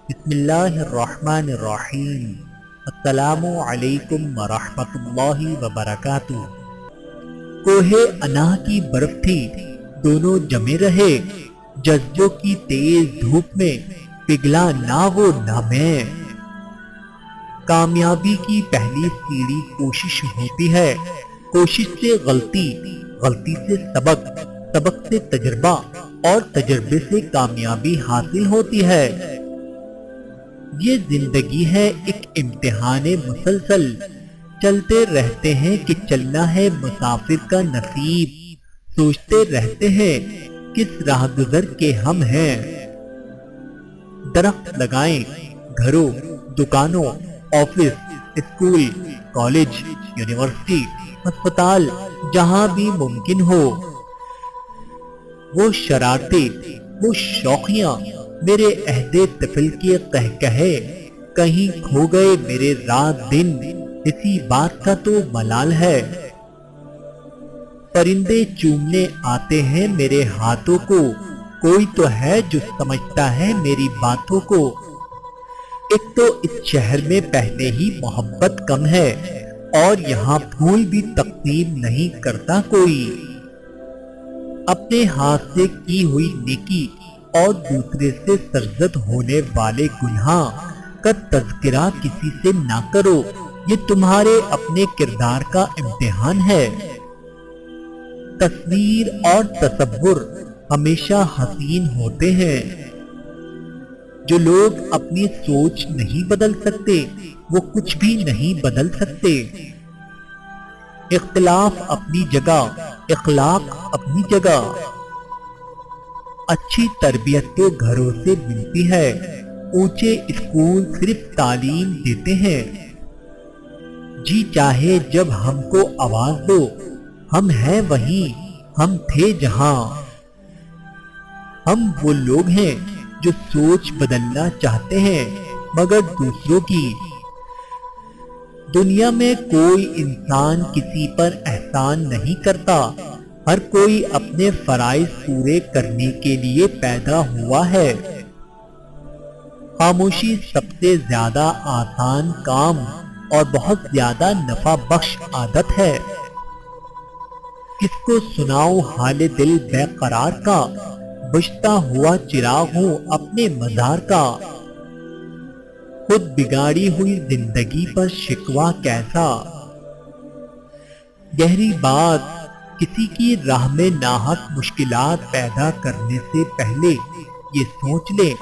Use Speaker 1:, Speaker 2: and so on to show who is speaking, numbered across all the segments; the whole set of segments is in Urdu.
Speaker 1: بسم اللہ الرحمن الرحیم۔ السلام علیکم ورحمۃ اللہ وبرکاتہ۔ کوہ انا کی برف تھی، دونوں جمے رہے، جذبوں کی تیز دھوپ میں پگھلا نہ وہ نہ میں۔ کامیابی کی پہلی سیڑھی کوشش ہوتی ہے، کوشش سے غلطی، غلطی سے سبق، سبق سے تجربہ اور تجربے سے کامیابی حاصل ہوتی ہے۔ یہ زندگی ہے ایک امتحان مسلسل، چلتے رہتے ہیں کہ چلنا ہے مسافر کا نصیب، سوچتے رہتے ہیں کس راہ گزر کے ہم ہیں۔ درخت لگائیں، گھروں، دکانوں، آفس، اسکول، کالج، یونیورسٹی، ہسپتال، جہاں بھی ممکن ہو۔ وہ شرارتیں، وہ شوخیاں، میرے عہد طفل کے قہقہے، کہیں کھو گئے میرے رات دن، اسی بات کا تو ملال ہے۔ پرندے چومنے آتے ہیں میرے ہاتھوں کو، کوئی تو ہے جو سمجھتا ہے میری باتوں کو۔ ایک تو اس شہر میں پہلے ہی محبت کم ہے، اور یہاں پھول بھی تقسیم نہیں کرتا کوئی۔ اپنے ہاتھ سے کی ہوئی نیکی اور دوسرے سے سرزد ہونے والے گناہ کا تذکرہ کسی سے نہ کرو، یہ تمہارے اپنے کردار کا امتحان ہے۔ تصویر اور تصور ہمیشہ حسین ہوتے ہیں۔ جو لوگ اپنی سوچ نہیں بدل سکتے وہ کچھ بھی نہیں بدل سکتے۔ اختلاف اپنی جگہ، اخلاق اپنی جگہ۔ اچھی تربیت تو گھروں سے ملتی ہے، اونچے اسکول صرف تعلیم دیتے ہیں۔ جی چاہے جب ہم کو آواز دو، ہم ہیں وہیں، ہم تھے جہاں۔ ہم وہ لوگ ہیں جو سوچ بدلنا چاہتے ہیں مگر دوسروں کی۔ دنیا میں کوئی انسان کسی پر احسان نہیں کرتا، ہر کوئی اپنے فرائض پورے کرنے کے لیے پیدا ہوا ہے۔ خاموشی سب سے زیادہ آسان کام اور بہت زیادہ نفع بخش عادت ہے۔ کس کو سناؤں حال دل بے قرار کا، بجھتا ہوا چراغ ہوں اپنے مزار کا۔ خود بگاڑی ہوئی زندگی پر شکوہ کیسا، گہری بات کسی کی راہ میں ناحق مشکلات پیدا کرنے سے پہلے یہ سوچ لے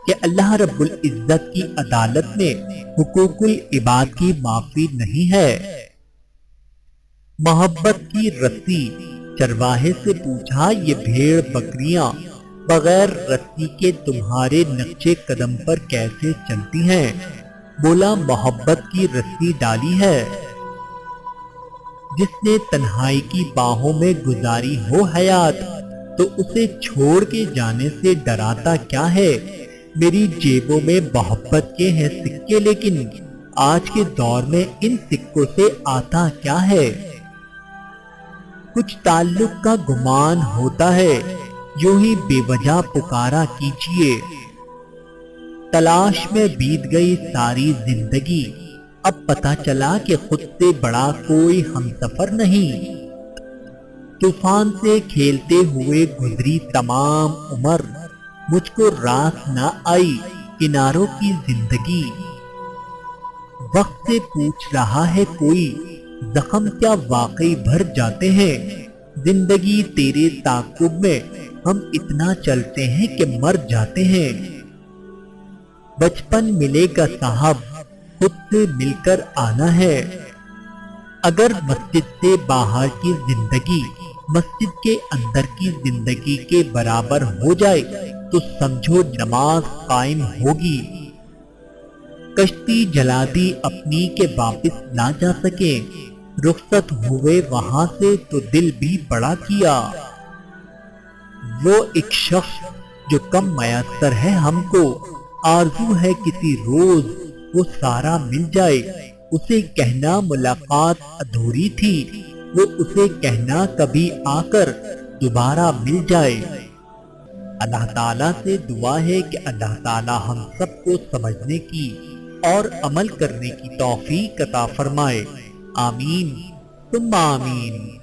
Speaker 1: کہ اللہ رب العزت کی عدالت میں حقوق العباد کی معافی نہیں ہے۔ محبت کی رسی چرواہے سے پوچھا، یہ بھیڑ بکریاں بغیر رسی کے تمہارے نقشے قدم پر کیسے چلتی ہیں؟ بولا محبت کی رسی ڈالی ہے۔ جس نے تنہائی کی باہوں میں گزاری ہو حیات، تو اسے چھوڑ کے جانے سے ڈراتا کیا ہے؟ میری جیبوں میں محبت کے ہیں سکے، لیکن آج کے دور میں ان سکوں سے آتا کیا ہے؟ کچھ تعلق کا گمان ہوتا ہے، یوں ہی بے وجہ پکارا کیجیے۔ تلاش میں بیت گئی ساری زندگی، اب پتہ چلا کہ خود سے بڑا کوئی ہمسفر نہیں۔ طوفان سے کھیلتے ہوئے گزری تمام عمر، مجھ کو راس نہ آئی کناروں کی زندگی۔ وقت سے پوچھ رہا ہے کوئی، زخم کیا واقعی بھر جاتے ہیں؟ زندگی تیرے تعاقب میں ہم اتنا چلتے ہیں کہ مر جاتے ہیں۔ بچپن ملے گا صاحب، خود سے مل کر آنا ہے۔ اگر مسجد سے باہر کی زندگی مسجد کے اندر کی زندگی کے برابر ہو جائے تو سمجھو نماز قائم ہوگی۔ کشتی جلا دی اپنی کہ واپس نہ جا سکے، رخصت ہوئے وہاں سے تو دل بھی بڑا کیا۔ وہ ایک شخص جو کم میسر ہے ہم کو، آرزو ہے کسی روز وہ سارا مل جائے۔ اسے کہنا ملاقات ادھوری تھی، وہ اسے کہنا کبھی آ کر دوبارہ مل جائے۔ اللہ تعالیٰ سے دعا ہے کہ اللہ تعالیٰ ہم سب کو سمجھنے کی اور عمل کرنے کی توفیق عطا فرمائے۔ آمین ثم آمین۔